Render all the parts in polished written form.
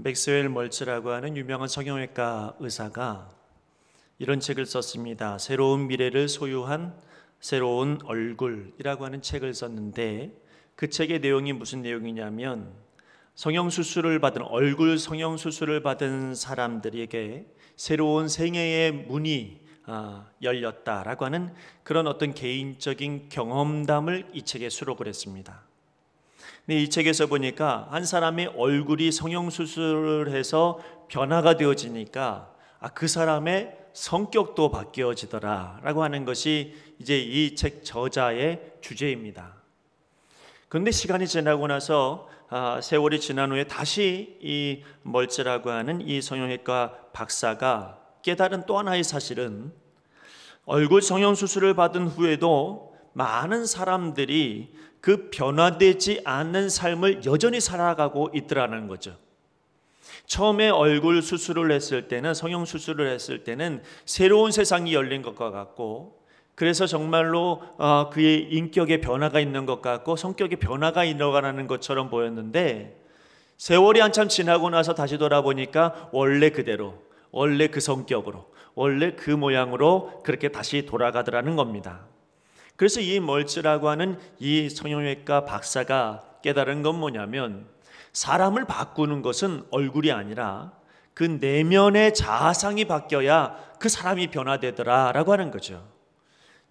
맥스웰 멀츠라고 하는 유명한 성형외과 의사가 이런 책을 썼습니다. 새로운 미래를 소유한 새로운 얼굴이라고 하는 책을 썼는데, 그 책의 내용이 무슨 내용이냐면 성형수술을 받은 얼굴 성형수술을 받은 사람들에게 새로운 생애의 문이 열렸다라고 하는 그런 어떤 개인적인 경험담을 이 책에 수록을 했습니다. 근데 이 책에서 보니까 한 사람의 얼굴이 성형수술을 해서 변화가 되어지니까 그 사람의 성격도 바뀌어지더라 라고 하는 것이 이제 이 책 저자의 주제입니다. 그런데 시간이 지나고 나서 세월이 지난 후에 다시 이 멀츠라고 하는 이 성형외과 박사가 깨달은 또 하나의 사실은, 얼굴 성형수술을 받은 후에도 많은 사람들이 그 변화되지 않는 삶을 여전히 살아가고 있더라는 거죠. 처음에 얼굴 수술을 했을 때는, 성형수술을 했을 때는 새로운 세상이 열린 것과 같고, 그래서 정말로 그의 인격에 변화가 있는 것 같고 성격에 변화가 일어나는 것처럼 보였는데, 세월이 한참 지나고 나서 다시 돌아보니까 원래 그대로, 원래 그 성격으로, 원래 그 모양으로 그렇게 다시 돌아가더라는 겁니다. 그래서 이 멀츠라고 하는 이 성형외과 박사가 깨달은 건 뭐냐면, 사람을 바꾸는 것은 얼굴이 아니라 그 내면의 자아상이 바뀌어야 그 사람이 변화되더라라고 하는 거죠.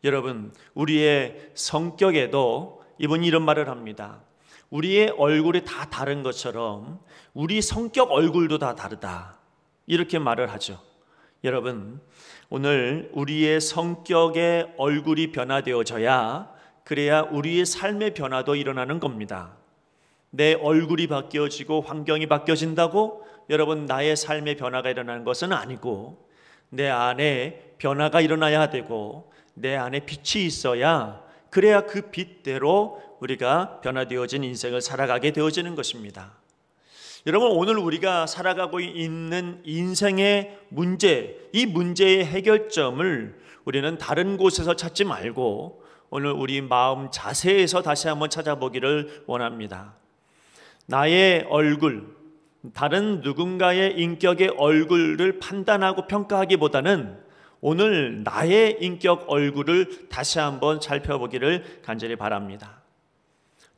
여러분, 우리의 성격에도 이분이 이런 말을 합니다. 우리의 얼굴이 다 다른 것처럼 우리 성격 얼굴도 다 다르다, 이렇게 말을 하죠. 여러분, 오늘 우리의 성격의 얼굴이 변화되어져야, 그래야 우리의 삶의 변화도 일어나는 겁니다. 내 얼굴이 바뀌어지고 환경이 바뀌어진다고 여러분 나의 삶의 변화가 일어나는 것은 아니고, 내 안에 변화가 일어나야 되고 내 안에 빛이 있어야, 그래야 그 빛대로 우리가 변화되어진 인생을 살아가게 되어지는 것입니다. 여러분, 오늘 우리가 살아가고 있는 인생의 문제, 이 문제의 해결점을 우리는 다른 곳에서 찾지 말고 오늘 우리 마음 자세에서 다시 한번 찾아보기를 원합니다. 나의 얼굴, 다른 누군가의 인격의 얼굴을 판단하고 평가하기보다는 오늘 나의 인격 얼굴을 다시 한번 살펴보기를 간절히 바랍니다.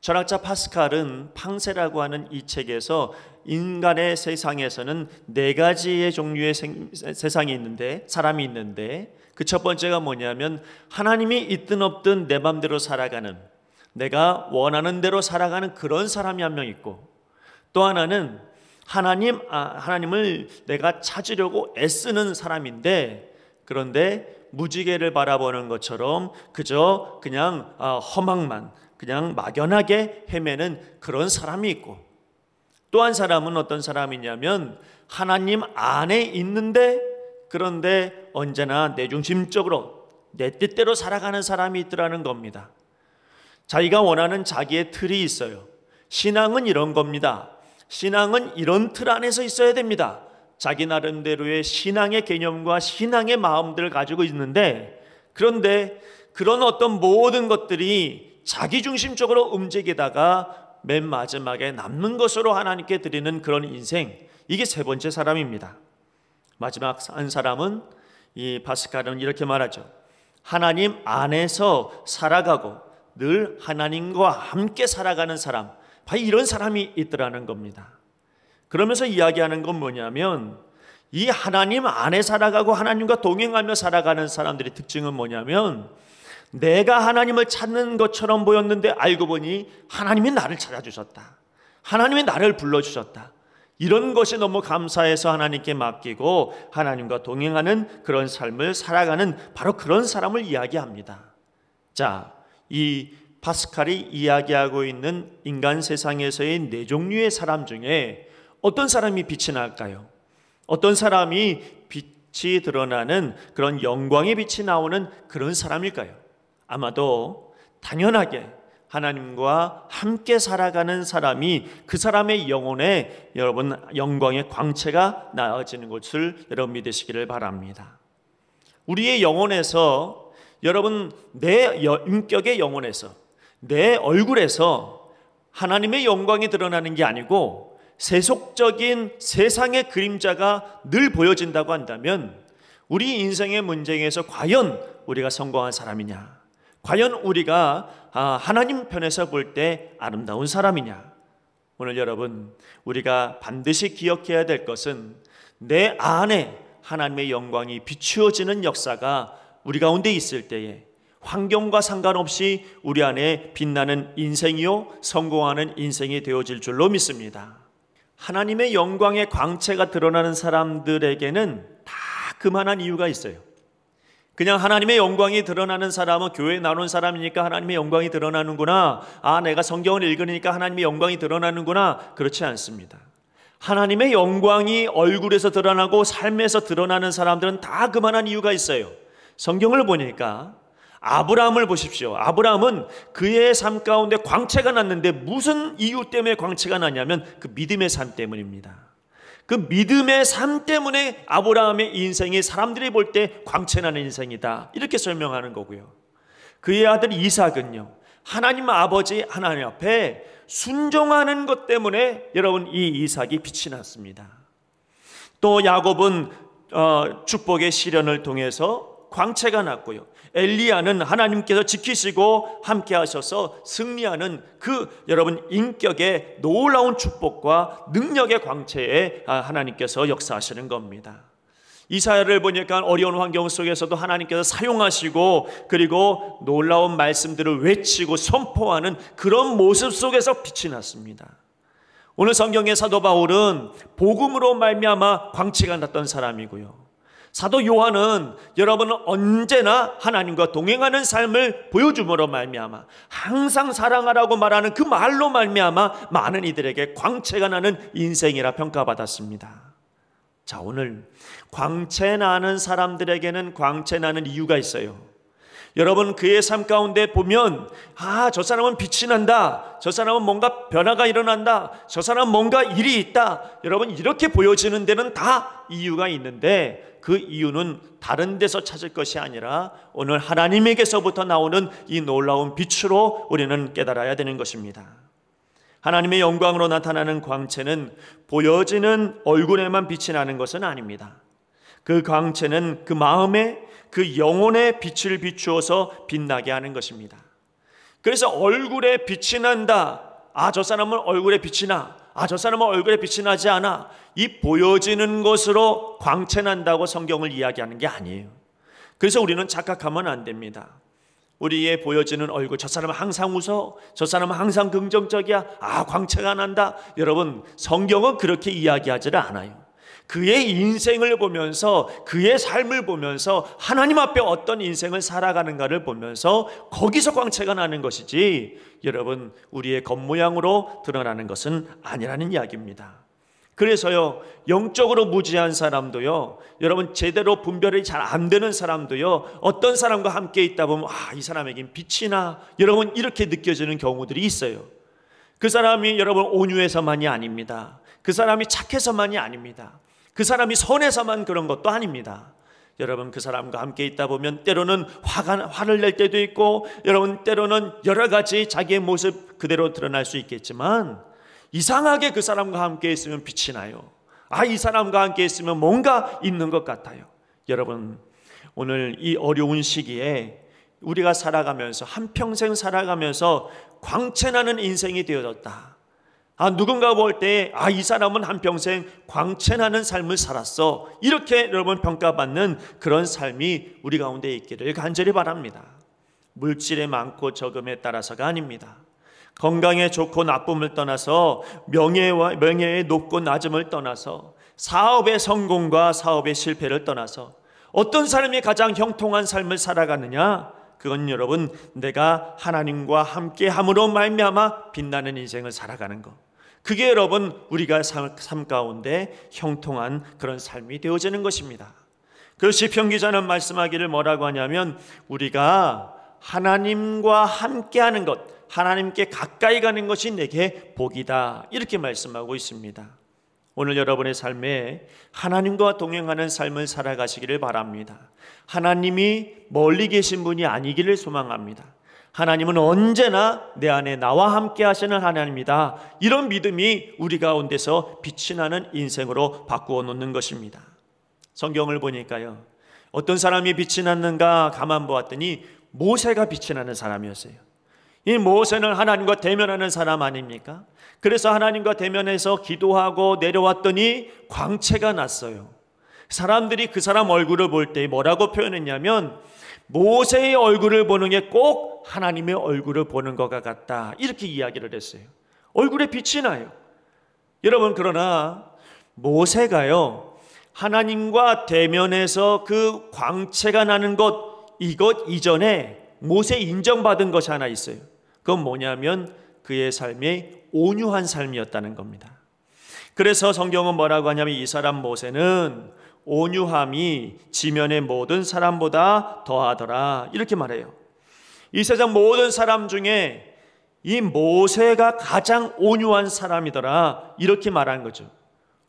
철학자 파스칼은 팡세라고 하는 이 책에서 인간의 세상에서는 네 가지의 종류의 세상이 있는데, 사람이 있는데, 그 첫 번째가 뭐냐면 하나님이 있든 없든 내 맘대로 살아가는, 내가 원하는 대로 살아가는 그런 사람이 한 명 있고, 또 하나는 하나님을 내가 찾으려고 애쓰는 사람인데, 그런데 무지개를 바라보는 것처럼 그저 그냥 허망만, 그냥 막연하게 헤매는 그런 사람이 있고, 또 한 사람은 어떤 사람이냐면 하나님 안에 있는데, 그런데 언제나 내중심적으로 내 뜻대로 살아가는 사람이 있더라는 겁니다. 자기가 원하는 자기의 틀이 있어요. 신앙은 이런 겁니다. 신앙은 이런 틀 안에서 있어야 됩니다. 자기 나름대로의 신앙의 개념과 신앙의 마음들을 가지고 있는데, 그런데 그런 어떤 모든 것들이 자기중심적으로 움직이다가 맨 마지막에 남는 것으로 하나님께 드리는 그런 인생, 이게 세 번째 사람입니다. 마지막 한 사람은, 이 파스칼은 이렇게 말하죠. 하나님 안에서 살아가고 늘 하나님과 함께 살아가는 사람, 바로 이런 사람이 있더라는 겁니다. 그러면서 이야기하는 건 뭐냐면, 이 하나님 안에 살아가고 하나님과 동행하며 살아가는 사람들의 특징은 뭐냐면, 내가 하나님을 찾는 것처럼 보였는데 알고 보니 하나님이 나를 찾아주셨다, 하나님이 나를 불러주셨다, 이런 것이 너무 감사해서 하나님께 맡기고 하나님과 동행하는 그런 삶을 살아가는 바로 그런 사람을 이야기합니다. 자, 이 파스칼이 이야기하고 있는 인간 세상에서의 네 종류의 사람 중에 어떤 사람이 빛이 날까요? 어떤 사람이 빛이 드러나는 그런 영광의 빛이 나오는 그런 사람일까요? 아마도 당연하게 하나님과 함께 살아가는 사람이 그 사람의 영혼에 여러분 영광의 광채가 나아지는 것을 여러분 믿으시기를 바랍니다. 우리의 영혼에서, 여러분 내 인격의 영혼에서, 내 얼굴에서 하나님의 영광이 드러나는 게 아니고 세속적인 세상의 그림자가 늘 보여진다고 한다면 우리 인생의 문제에서 과연 우리가 성공한 사람이냐, 과연 우리가 하나님 편에서 볼 때 아름다운 사람이냐. 오늘 여러분, 우리가 반드시 기억해야 될 것은 내 안에 하나님의 영광이 비추어지는 역사가 우리 가운데 있을 때에 환경과 상관없이 우리 안에 빛나는 인생이요 성공하는 인생이 되어질 줄로 믿습니다. 하나님의 영광의 광채가 드러나는 사람들에게는 다 그만한 이유가 있어요. 그냥 하나님의 영광이 드러나는 사람은 교회에 나온 사람이니까 하나님의 영광이 드러나는구나, 내가 성경을 읽으니까 하나님의 영광이 드러나는구나, 그렇지 않습니다. 하나님의 영광이 얼굴에서 드러나고 삶에서 드러나는 사람들은 다 그만한 이유가 있어요. 성경을 보니까 아브라함을 보십시오. 아브라함은 그의 삶 가운데 광채가 났는데 무슨 이유 때문에 광채가 났냐면 그 믿음의 삶 때문입니다. 그 믿음의 삶 때문에 아브라함의 인생이 사람들이 볼 때 광채나는 인생이다, 이렇게 설명하는 거고요. 그의 아들 이삭은요, 하나님 아버지 하나님 앞에 순종하는 것 때문에 여러분 이 이삭이 빛이 났습니다. 또 야곱은 축복의 시련을 통해서 광채가 났고요. 엘리야는 하나님께서 지키시고 함께 하셔서 승리하는 그 여러분 인격의 놀라운 축복과 능력의 광채에 하나님께서 역사하시는 겁니다. 이사야를 보니까 어려운 환경 속에서도 하나님께서 사용하시고 그리고 놀라운 말씀들을 외치고 선포하는 그런 모습 속에서 빛이 났습니다. 오늘 성경의 사도 바울은 복음으로 말미암아 광채가 났던 사람이고요. 사도 요한은 여러분은 언제나 하나님과 동행하는 삶을 보여줌으로 말미암아 항상 사랑하라고 말하는 그 말로 말미암아 많은 이들에게 광채가 나는 인생이라 평가받았습니다. 자, 오늘 광채 나는 사람들에게는 광채 나는 이유가 있어요. 여러분 그의 삶 가운데 보면 저 사람은 빛이 난다, 저 사람은 뭔가 변화가 일어난다, 저 사람은 뭔가 일이 있다, 여러분 이렇게 보여지는 데는 다 이유가 있는데 그 이유는 다른 데서 찾을 것이 아니라 오늘 하나님에게서부터 나오는 이 놀라운 빛으로 우리는 깨달아야 되는 것입니다. 하나님의 영광으로 나타나는 광채는 보여지는 얼굴에만 빛이 나는 것은 아닙니다. 그 광채는 그 마음에 그 영혼의 빛을 비추어서 빛나게 하는 것입니다. 그래서 얼굴에 빛이 난다, 저 사람은 얼굴에 빛이 나, 저 사람은 얼굴에 빛이 나지 않아, 이 보여지는 것으로 광채 난다고 성경을 이야기하는 게 아니에요. 그래서 우리는 착각하면 안 됩니다. 우리의 보여지는 얼굴, 저 사람은 항상 웃어, 저 사람은 항상 긍정적이야, 광채가 난다. 여러분 성경은 그렇게 이야기하지를 않아요. 그의 인생을 보면서 그의 삶을 보면서 하나님 앞에 어떤 인생을 살아가는가를 보면서 거기서 광채가 나는 것이지 여러분 우리의 겉모양으로 드러나는 것은 아니라는 이야기입니다. 그래서요 영적으로 무지한 사람도요, 여러분 제대로 분별이 잘 안 되는 사람도요, 어떤 사람과 함께 있다 보면 이 사람에겐 빛이 나, 여러분 이렇게 느껴지는 경우들이 있어요. 그 사람이 여러분 온유해서만이 아닙니다. 그 사람이 착해서만이 아닙니다. 그 사람이 선해서만 그런 것도 아닙니다. 여러분 그 사람과 함께 있다 보면 때로는 화를 낼 때도 있고 여러분 때로는 여러 가지 자기의 모습 그대로 드러날 수 있겠지만 이상하게 그 사람과 함께 있으면 빛이 나요. 이 사람과 함께 있으면 뭔가 있는 것 같아요. 여러분 오늘 이 어려운 시기에 우리가 살아가면서 한평생 살아가면서 광채나는 인생이 되어졌다, 누군가 볼 때 이 사람은 한평생 광채나는 삶을 살았어, 이렇게 여러분 평가받는 그런 삶이 우리 가운데 있기를 간절히 바랍니다. 물질의 많고 적음에 따라서가 아닙니다. 건강에 좋고 나쁨을 떠나서 명예의 높고 낮음을 떠나서 사업의 성공과 사업의 실패를 떠나서 어떤 사람이 가장 형통한 삶을 살아가느냐, 그건 여러분 내가 하나님과 함께함으로 말미암아 빛나는 인생을 살아가는 것, 그게 여러분 우리가 삶 가운데 형통한 그런 삶이 되어지는 것입니다. 그 시편 기자는 말씀하기를 뭐라고 하냐면 우리가 하나님과 함께하는 것, 하나님께 가까이 가는 것이 내게 복이다, 이렇게 말씀하고 있습니다. 오늘 여러분의 삶에 하나님과 동행하는 삶을 살아가시기를 바랍니다. 하나님이 멀리 계신 분이 아니기를 소망합니다. 하나님은 언제나 내 안에 나와 함께 하시는 하나님이다. 이런 믿음이 우리 가운데서 빛이 나는 인생으로 바꾸어 놓는 것입니다. 성경을 보니까요, 어떤 사람이 빛이 났는가 가만 보았더니 모세가 빛이 나는 사람이었어요. 이 모세는 하나님과 대면하는 사람 아닙니까? 그래서 하나님과 대면해서 기도하고 내려왔더니 광채가 났어요. 사람들이 그 사람 얼굴을 볼 때 뭐라고 표현했냐면, 모세의 얼굴을 보는 게 꼭 하나님의 얼굴을 보는 것과 같다, 이렇게 이야기를 했어요. 얼굴에 빛이 나요. 여러분, 그러나 모세가요, 하나님과 대면해서 그 광채가 나는 이것 이전에 모세 인정받은 것이 하나 있어요. 그건 뭐냐면 그의 삶이 온유한 삶이었다는 겁니다. 그래서 성경은 뭐라고 하냐면, 이 사람 모세는 온유함이 지면의 모든 사람보다 더하더라, 이렇게 말해요. 이 세상 모든 사람 중에 이 모세가 가장 온유한 사람이더라, 이렇게 말한 거죠.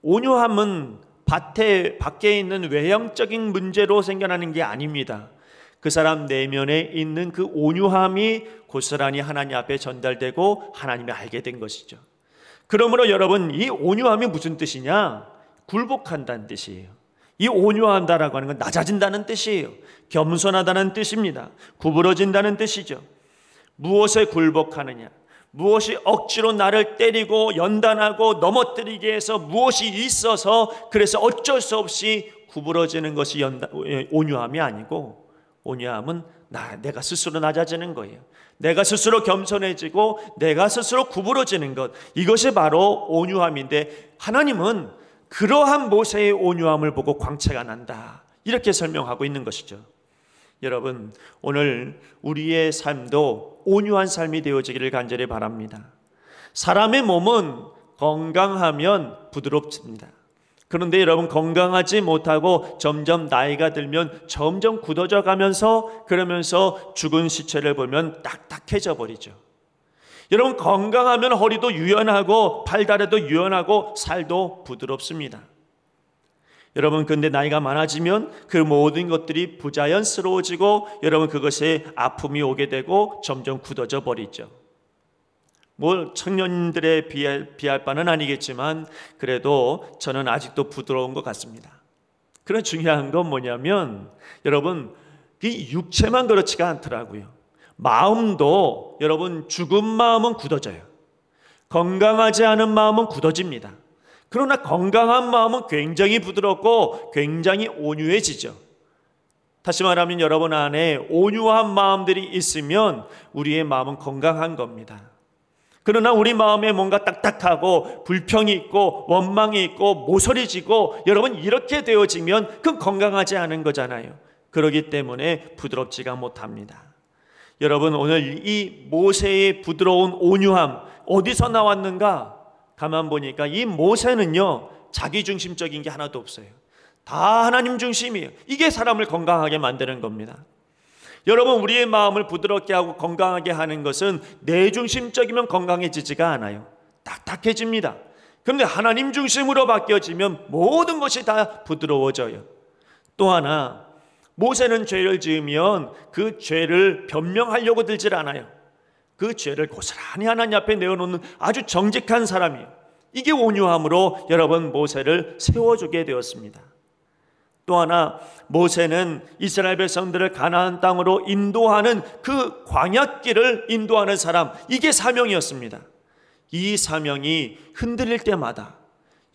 온유함은 밖에 있는 외형적인 문제로 생겨나는 게 아닙니다. 그 사람 내면에 있는 그 온유함이 고스란히 하나님 앞에 전달되고 하나님이 알게 된 것이죠. 그러므로 여러분, 이 온유함이 무슨 뜻이냐? 굴복한다는 뜻이에요. 이 온유한다라고 하는 건 낮아진다는 뜻이에요. 겸손하다는 뜻입니다. 구부러진다는 뜻이죠. 무엇에 굴복하느냐? 무엇이 억지로 나를 때리고 연단하고 넘어뜨리게 해서 무엇이 있어서 그래서 어쩔 수 없이 구부러지는 것이 온유함이 아니고, 온유함은 내가 스스로 낮아지는 거예요. 내가 스스로 겸손해지고 내가 스스로 구부러지는 것, 이것이 바로 온유함인데, 하나님은 그러한 모세의 온유함을 보고 광채가 난다, 이렇게 설명하고 있는 것이죠. 여러분, 오늘 우리의 삶도 온유한 삶이 되어지기를 간절히 바랍니다. 사람의 몸은 건강하면 부드럽습니다. 그런데 여러분, 건강하지 못하고 점점 나이가 들면 점점 굳어져 가면서, 그러면서 죽은 시체를 보면 딱딱해져 버리죠. 여러분, 건강하면 허리도 유연하고 팔다리도 유연하고 살도 부드럽습니다. 여러분, 근데 나이가 많아지면 그 모든 것들이 부자연스러워지고, 여러분, 그것에 아픔이 오게 되고 점점 굳어져 버리죠. 청년들에 비할 바는 아니겠지만 그래도 저는 아직도 부드러운 것 같습니다. 그런 중요한 건 뭐냐면, 여러분, 이 육체만 그렇지가 않더라고요. 마음도, 여러분, 죽은 마음은 굳어져요. 건강하지 않은 마음은 굳어집니다. 그러나 건강한 마음은 굉장히 부드럽고 굉장히 온유해지죠. 다시 말하면 여러분 안에 온유한 마음들이 있으면 우리의 마음은 건강한 겁니다. 그러나 우리 마음에 뭔가 딱딱하고 불평이 있고 원망이 있고 모서리지고, 여러분, 이렇게 되어지면 그건 건강하지 않은 거잖아요. 그렇기 때문에 부드럽지가 못합니다. 여러분, 오늘 이 모세의 부드러운 온유함 어디서 나왔는가? 가만 보니까 이 모세는요, 자기중심적인 게 하나도 없어요. 다 하나님 중심이에요. 이게 사람을 건강하게 만드는 겁니다. 여러분, 우리의 마음을 부드럽게 하고 건강하게 하는 것은 내 중심적이면 건강해지지가 않아요. 딱딱해집니다. 그런데 하나님 중심으로 바뀌어지면 모든 것이 다 부드러워져요. 또 하나, 모세는 죄를 지으면 그 죄를 변명하려고 들질 않아요. 그 죄를 고스란히 하나님 앞에 내어놓는 아주 정직한 사람이에요. 이게 온유함으로 여러분 모세를 세워주게 되었습니다. 또 하나, 모세는 이스라엘 백성들을 가나안 땅으로 인도하는 그 광야길을 인도하는 사람, 이게 사명이었습니다. 이 사명이 흔들릴 때마다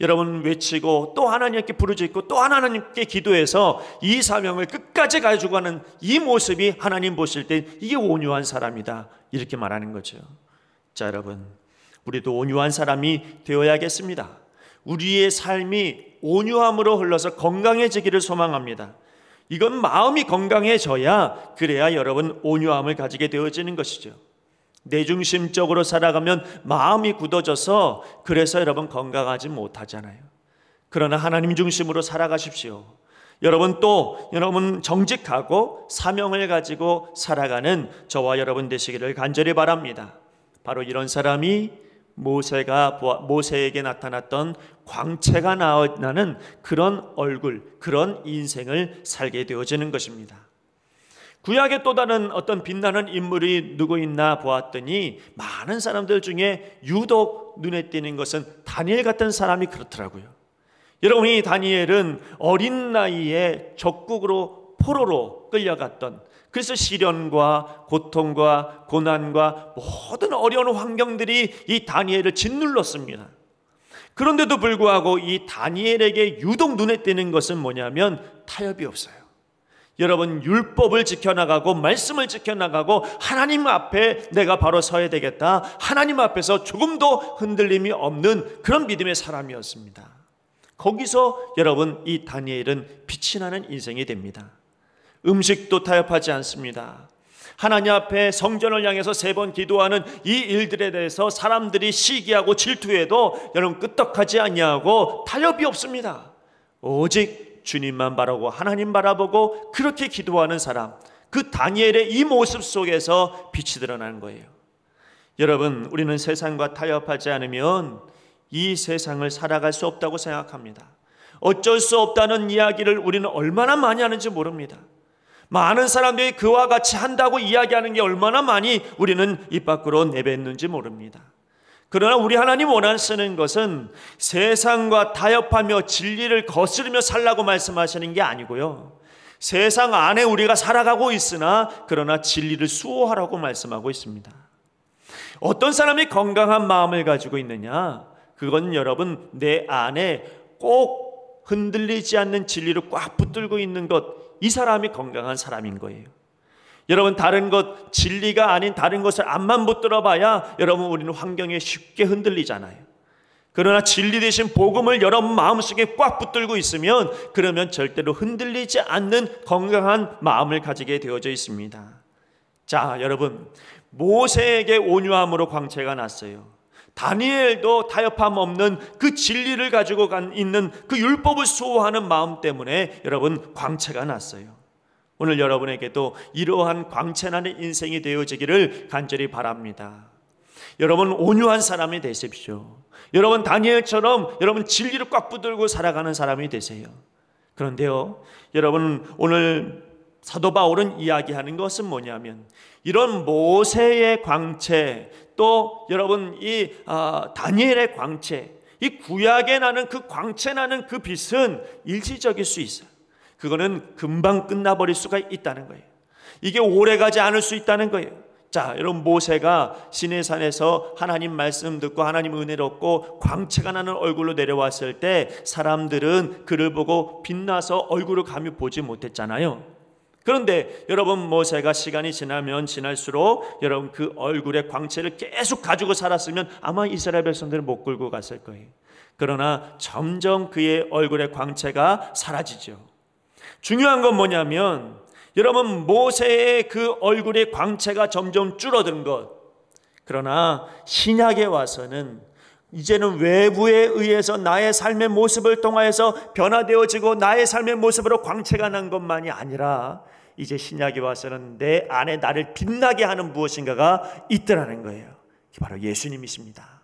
여러분 외치고 또 하나님께 부르짖고 또 하나님께 기도해서 이 사명을 끝까지 가지고 가는 이 모습이 하나님 보실 때 이게 온유한 사람이다, 이렇게 말하는 거죠. 자, 여러분, 우리도 온유한 사람이 되어야겠습니다. 우리의 삶이 온유함으로 흘러서 건강해지기를 소망합니다. 이건 마음이 건강해져야, 그래야 여러분 온유함을 가지게 되어지는 것이죠. 내중심적으로 살아가면 마음이 굳어져서 그래서 여러분 건강하지 못하잖아요. 그러나 하나님 중심으로 살아가십시오. 여러분, 또 여러분 정직하고 사명을 가지고 살아가는 저와 여러분 되시기를 간절히 바랍니다. 바로 이런 사람이 모세에게 나타났던 광채가 나는 그런 얼굴, 그런 인생을 살게 되어지는 것입니다. 구약의 또 다른 어떤 빛나는 인물이 누구 있나 보았더니 많은 사람들 중에 유독 눈에 띄는 것은 다니엘 같은 사람이 그렇더라고요. 여러분, 이 다니엘은 어린 나이에 적국으로 포로로 끌려갔던, 그래서 시련과 고통과 고난과 모든 어려운 환경들이 이 다니엘을 짓눌렀습니다. 그런데도 불구하고 이 다니엘에게 유독 눈에 띄는 것은 뭐냐면 타협이 없어요. 여러분, 율법을 지켜나가고 말씀을 지켜나가고 하나님 앞에 내가 바로 서야 되겠다, 하나님 앞에서 조금도 흔들림이 없는 그런 믿음의 사람이었습니다. 거기서 여러분, 이 다니엘은 빛이 나는 인생이 됩니다. 음식도 타협하지 않습니다. 하나님 앞에 성전을 향해서 3번 기도하는 이 일들에 대해서 사람들이 시기하고 질투해도 여러분 끄떡하지 아니하고 타협이 없습니다. 오직 주님만 바라고 하나님 바라보고 그렇게 기도하는 사람, 그 다니엘의 이 모습 속에서 빛이 드러나는 거예요. 여러분, 우리는 세상과 타협하지 않으면 이 세상을 살아갈 수 없다고 생각합니다. 어쩔 수 없다는 이야기를 우리는 얼마나 많이 하는지 모릅니다. 많은 사람들이 그와 같이 한다고 이야기하는 게 얼마나 많이 우리는 입 밖으로 내뱉는지 모릅니다. 그러나 우리 하나님 원하시는 것은 세상과 타협하며 진리를 거스르며 살라고 말씀하시는 게 아니고요, 세상 안에 우리가 살아가고 있으나 그러나 진리를 수호하라고 말씀하고 있습니다. 어떤 사람이 건강한 마음을 가지고 있느냐? 그건 여러분, 내 안에 꼭 흔들리지 않는 진리를 꽉 붙들고 있는 것, 이 사람이 건강한 사람인 거예요. 여러분, 다른 것, 진리가 아닌 다른 것을 앞만 붙들어 봐야 여러분, 우리는 환경에 쉽게 흔들리잖아요. 그러나 진리 대신 복음을 여러분 마음속에 꽉 붙들고 있으면 그러면 절대로 흔들리지 않는 건강한 마음을 가지게 되어져 있습니다. 자, 여러분, 모세에게 온유함으로 광채가 났어요. 다니엘도 타협함 없는 그 진리를 가지고 있는 그 율법을 수호하는 마음 때문에 여러분 광채가 났어요. 오늘 여러분에게도 이러한 광채나는 인생이 되어지기를 간절히 바랍니다. 여러분, 온유한 사람이 되십시오. 여러분, 다니엘처럼 여러분 진리를 꽉 붙들고 살아가는 사람이 되세요. 그런데요, 여러분, 오늘 사도 바울은 이야기하는 것은 뭐냐면 이런 모세의 광채, 또 여러분 이 다니엘의 광채, 이 구약에 나는 그 광채 나는 그 빛은 일시적일 수 있어요. 그거는 금방 끝나버릴 수가 있다는 거예요. 이게 오래가지 않을 수 있다는 거예요. 자, 여러분, 모세가 시내산에서 하나님 말씀 듣고 하나님 은혜를 얻고 광채가 나는 얼굴로 내려왔을 때 사람들은 그를 보고 빛나서 얼굴을 감히 보지 못했잖아요. 그런데 여러분, 모세가 시간이 지나면 지날수록 여러분 그 얼굴의 광채를 계속 가지고 살았으면 아마 이스라엘 백성들은 못 끌고 갔을 거예요. 그러나 점점 그의 얼굴의 광채가 사라지죠. 중요한 건 뭐냐면 여러분, 모세의 그 얼굴의 광채가 점점 줄어든 것, 그러나 신약에 와서는 이제는 외부에 의해서 나의 삶의 모습을 통하여서 변화되어지고 나의 삶의 모습으로 광채가 난 것만이 아니라 이제 신약에 와서는 내 안에 나를 빛나게 하는 무엇인가가 있더라는 거예요. 바로 예수님이십니다.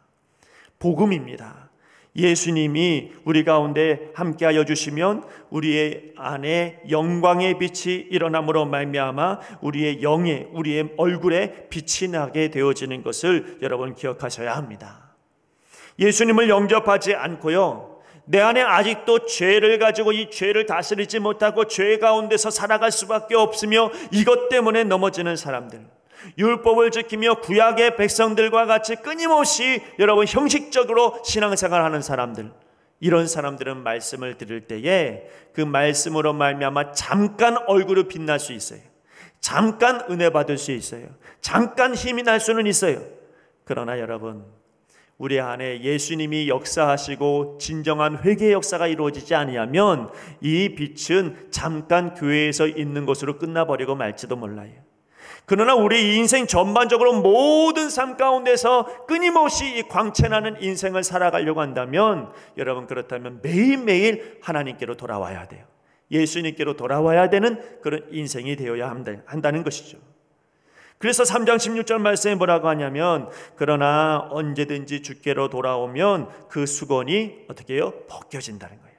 복음입니다. 예수님이 우리 가운데 함께하여 주시면 우리의 안에 영광의 빛이 일어남으로 말미암아 우리의 영에, 우리의 얼굴에 빛이 나게 되어지는 것을 여러분 기억하셔야 합니다. 예수님을 영접하지 않고요, 내 안에 아직도 죄를 가지고 이 죄를 다스리지 못하고 죄 가운데서 살아갈 수밖에 없으며 이것 때문에 넘어지는 사람들, 율법을 지키며 구약의 백성들과 같이 끊임없이 여러분 형식적으로 신앙생활하는 사람들, 이런 사람들은 말씀을 들을 때에 그 말씀으로 말미암아 잠깐 얼굴을 빛날 수 있어요. 잠깐 은혜 받을 수 있어요. 잠깐 힘이 날 수는 있어요. 그러나 여러분, 우리 안에 예수님이 역사하시고 진정한 회개의 역사가 이루어지지 아니하면 이 빛은 잠깐 교회에서 있는 것으로 끝나버리고 말지도 몰라요. 그러나 우리 인생 전반적으로 모든 삶 가운데서 끊임없이 이 광채나는 인생을 살아가려고 한다면 여러분, 그렇다면 매일매일 하나님께로 돌아와야 돼요. 예수님께로 돌아와야 되는 그런 인생이 되어야 한다는 것이죠. 그래서 3장 16절 말씀에 뭐라고 하냐면 그러나 언제든지 주께로 돌아오면 그 수건이 어떻게 해요? 벗겨진다는 거예요.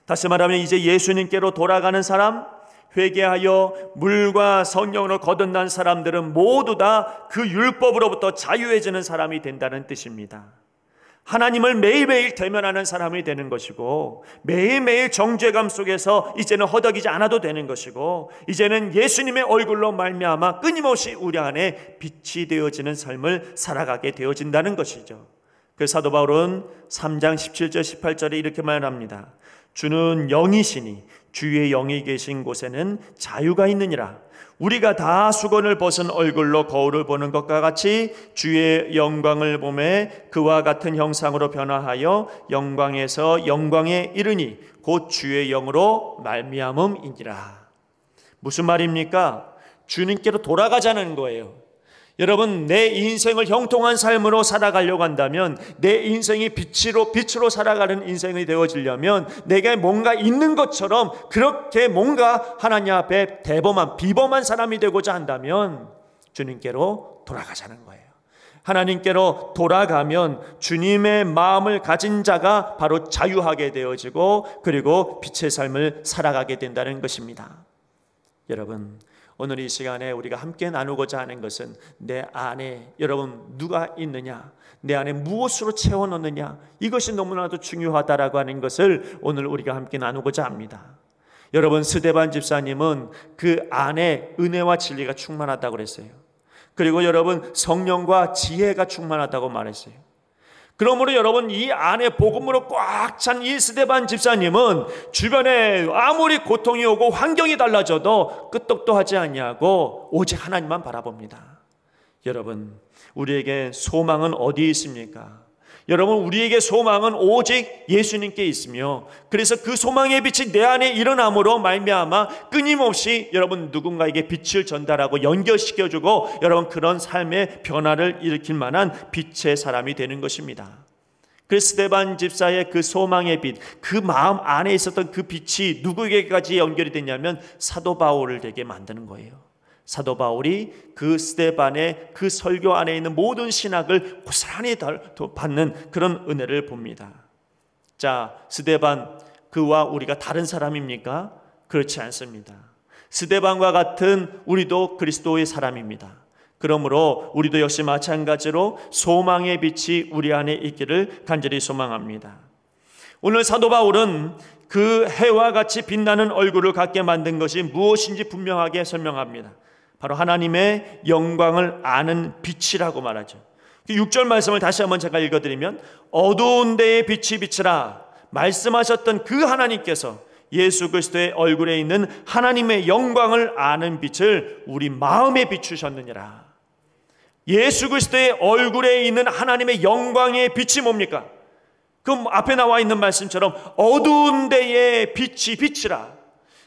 다시 말하면 이제 예수님께로 돌아가는 사람, 회개하여 물과 성령으로 거듭난 사람들은 모두 다 그 율법으로부터 자유해지는 사람이 된다는 뜻입니다. 하나님을 매일매일 대면하는 사람이 되는 것이고, 매일매일 정죄감 속에서 이제는 허덕이지 않아도 되는 것이고, 이제는 예수님의 얼굴로 말미암아 끊임없이 우리 안에 빛이 되어지는 삶을 살아가게 되어진다는 것이죠. 그 사도 바울은 3장 17절 18절에 이렇게 말합니다. 주는 영이시니 주의 영이 계신 곳에는 자유가 있느니라. 우리가 다 수건을 벗은 얼굴로 거울을 보는 것과 같이 주의 영광을 보매 그와 같은 형상으로 변화하여 영광에서 영광에 이르니 곧 주의 영으로 말미암음이니라. 무슨 말입니까? 주님께로 돌아가자는 거예요. 여러분, 내 인생을 형통한 삶으로 살아가려고 한다면, 내 인생이 빛으로 살아가는 인생이 되어지려면, 내게 뭔가 있는 것처럼 그렇게 뭔가 하나님 앞에 비범한 사람이 되고자 한다면 주님께로 돌아가자는 거예요. 하나님께로 돌아가면 주님의 마음을 가진 자가 바로 자유하게 되어지고, 그리고 빛의 삶을 살아가게 된다는 것입니다. 여러분, 오늘 이 시간에 우리가 함께 나누고자 하는 것은 내 안에 여러분 누가 있느냐, 내 안에 무엇으로 채워넣느냐, 이것이 너무나도 중요하다라고 하는 것을 오늘 우리가 함께 나누고자 합니다. 여러분, 스데반 집사님은 그 안에 은혜와 진리가 충만하다고 그랬어요. 그리고 여러분, 성령과 지혜가 충만하다고 말했어요. 그러므로 여러분, 이 안에 복음으로 꽉 찬 이 스데반 집사님은 주변에 아무리 고통이 오고 환경이 달라져도 끄떡도 하지 않냐고 오직 하나님만 바라봅니다. 여러분, 우리에게 소망은 어디에 있습니까? 여러분, 우리에게 소망은 오직 예수님께 있으며, 그래서 그 소망의 빛이 내 안에 일어남으로 말미암아 끊임없이 여러분 누군가에게 빛을 전달하고 연결시켜주고, 여러분 그런 삶의 변화를 일으킬 만한 빛의 사람이 되는 것입니다. 그 스데반 집사의 그 소망의 빛, 그 마음 안에 있었던 그 빛이 누구에게까지 연결이 됐냐면 사도 바울을 되게 만드는 거예요. 사도 바울이 그 스데반의 그 설교 안에 있는 모든 신학을 고스란히 받는 그런 은혜를 봅니다. 자, 스데반, 그와 우리가 다른 사람입니까? 그렇지 않습니다. 스데반과 같은 우리도 그리스도의 사람입니다. 그러므로 우리도 역시 마찬가지로 소망의 빛이 우리 안에 있기를 간절히 소망합니다. 오늘 사도 바울은 그 해와 같이 빛나는 얼굴을 갖게 만든 것이 무엇인지 분명하게 설명합니다. 바로 하나님의 영광을 아는 빛이라고 말하죠. 6절 말씀을 다시 한번 제가 읽어드리면, 어두운 데에 빛이 비치라 말씀하셨던 그 하나님께서 예수 그리스도의 얼굴에 있는 하나님의 영광을 아는 빛을 우리 마음에 비추셨느니라. 예수 그리스도의 얼굴에 있는 하나님의 영광의 빛이 뭡니까? 그 앞에 나와 있는 말씀처럼 어두운 데에 빛이 비치라.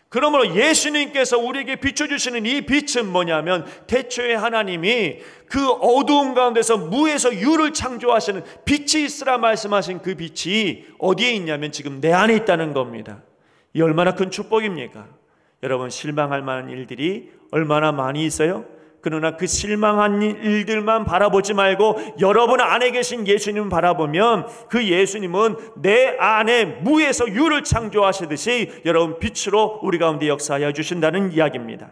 그러므로 예수님께서 우리에게 비춰주시는 이 빛은 뭐냐면, 태초에 하나님이 그 어두운 가운데서 무에서 유를 창조하시는 빛이 있으라 말씀하신 그 빛이 어디에 있냐면 지금 내 안에 있다는 겁니다. 이 얼마나 큰 축복입니까? 여러분, 실망할 만한 일들이 얼마나 많이 있어요? 그러나 그 실망한 일들만 바라보지 말고 여러분 안에 계신 예수님을 바라보면, 그 예수님은 내 안에 무에서 유를 창조하시듯이 여러분 빛으로 우리 가운데 역사하여 주신다는 이야기입니다.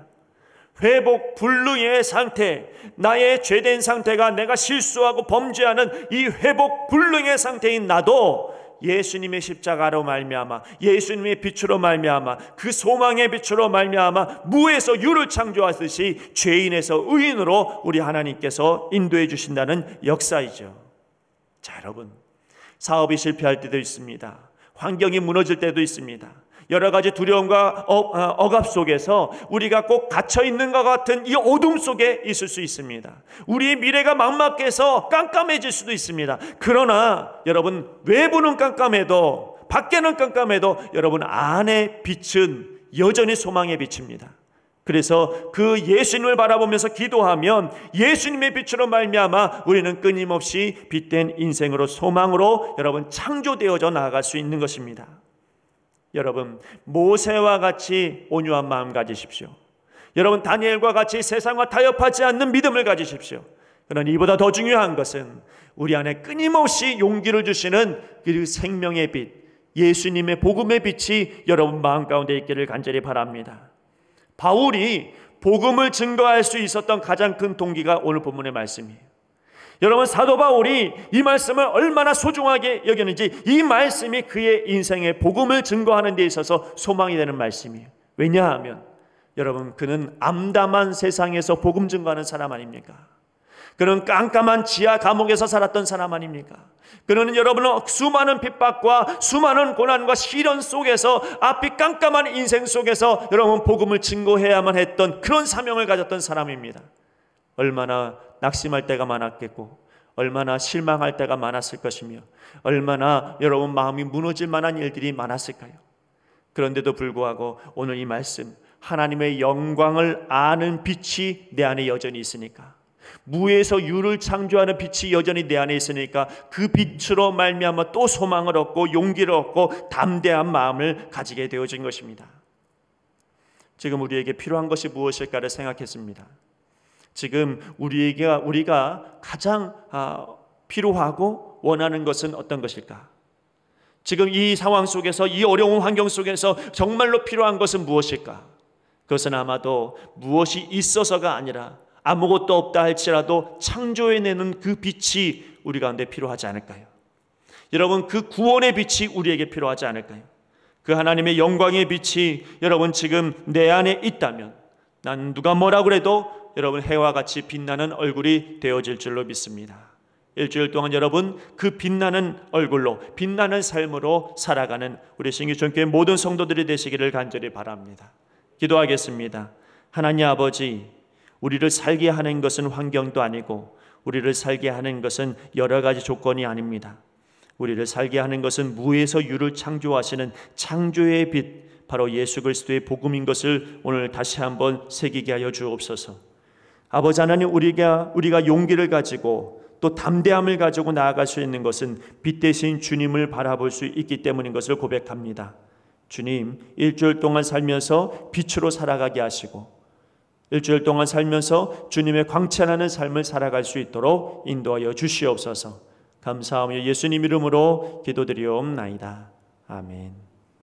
회복 불능의 상태, 나의 죄된 상태가 내가 실수하고 범죄하는 이 회복 불능의 상태인 나도 예수님의 십자가로 말미암아, 예수님의 빛으로 말미암아, 그 소망의 빛으로 말미암아 무에서 유를 창조하듯이 죄인에서 의인으로 우리 하나님께서 인도해 주신다는 역사이죠. 자, 여러분, 사업이 실패할 때도 있습니다. 환경이 무너질 때도 있습니다. 여러 가지 두려움과 억압 속에서 우리가 꼭 갇혀있는 것 같은 이 어둠 속에 있을 수 있습니다. 우리의 미래가 막막해서 깜깜해질 수도 있습니다. 그러나 여러분, 외부는 깜깜해도, 밖에는 깜깜해도 여러분 안의 빛은 여전히 소망의 빛입니다. 그래서 그 예수님을 바라보면서 기도하면 예수님의 빛으로 말미암아 우리는 끊임없이 빛된 인생으로, 소망으로 여러분 창조되어져 나아갈 수 있는 것입니다. 여러분, 모세와 같이 온유한 마음 가지십시오. 여러분, 다니엘과 같이 세상과 타협하지 않는 믿음을 가지십시오. 그러나 이보다 더 중요한 것은 우리 안에 끊임없이 용기를 주시는 그 생명의 빛, 예수님의 복음의 빛이 여러분 마음 가운데 있기를 간절히 바랍니다. 바울이 복음을 증거할 수 있었던 가장 큰 동기가 오늘 본문의 말씀이에요. 여러분, 사도 바울이 이 말씀을 얼마나 소중하게 여겼는지, 이 말씀이 그의 인생에 복음을 증거하는 데 있어서 소망이 되는 말씀이에요. 왜냐하면 여러분, 그는 암담한 세상에서 복음 증거하는 사람 아닙니까? 그는 깜깜한 지하 감옥에서 살았던 사람 아닙니까? 그는 여러분은 수많은 핍박과 수많은 고난과 시련 속에서, 앞이 깜깜한 인생 속에서 여러분 복음을 증거해야만 했던 그런 사명을 가졌던 사람입니다. 얼마나 낙심할 때가 많았겠고, 얼마나 실망할 때가 많았을 것이며, 얼마나 여러분 마음이 무너질 만한 일들이 많았을까요? 그런데도 불구하고 오늘 이 말씀, 하나님의 영광을 아는 빛이 내 안에 여전히 있으니까, 무에서 유를 창조하는 빛이 여전히 내 안에 있으니까, 그 빛으로 말미암아 또 소망을 얻고 용기를 얻고 담대한 마음을 가지게 되어진 것입니다. 지금 우리에게 필요한 것이 무엇일까를 생각했습니다. 지금 우리가 가장 필요하고 원하는 것은 어떤 것일까? 지금 이 상황 속에서, 이 어려운 환경 속에서 정말로 필요한 것은 무엇일까? 그것은 아마도 무엇이 있어서가 아니라 아무것도 없다 할지라도 창조해내는 그 빛이 우리 가운데 필요하지 않을까요? 여러분, 그 구원의 빛이 우리에게 필요하지 않을까요? 그 하나님의 영광의 빛이 여러분 지금 내 안에 있다면, 난 누가 뭐라고 해도 여러분 해와 같이 빛나는 얼굴이 되어질 줄로 믿습니다. 일주일 동안 여러분 그 빛나는 얼굴로, 빛나는 삶으로 살아가는 우리 신기촌교회 모든 성도들이 되시기를 간절히 바랍니다. 기도하겠습니다. 하나님 아버지, 우리를 살게 하는 것은 환경도 아니고, 우리를 살게 하는 것은 여러 가지 조건이 아닙니다. 우리를 살게 하는 것은 무에서 유를 창조하시는 창조의 빛, 바로 예수 그리스도의 복음인 것을 오늘 다시 한번 새기게 하여 주옵소서. 아버지 하나님, 우리가 용기를 가지고 또 담대함을 가지고 나아갈 수 있는 것은 빛 대신 주님을 바라볼 수 있기 때문인 것을 고백합니다. 주님, 일주일 동안 살면서 빛으로 살아가게 하시고, 일주일 동안 살면서 주님의 광채나는 삶을 살아갈 수 있도록 인도하여 주시옵소서. 감사하며 예수님 이름으로 기도드리옵나이다. 아멘.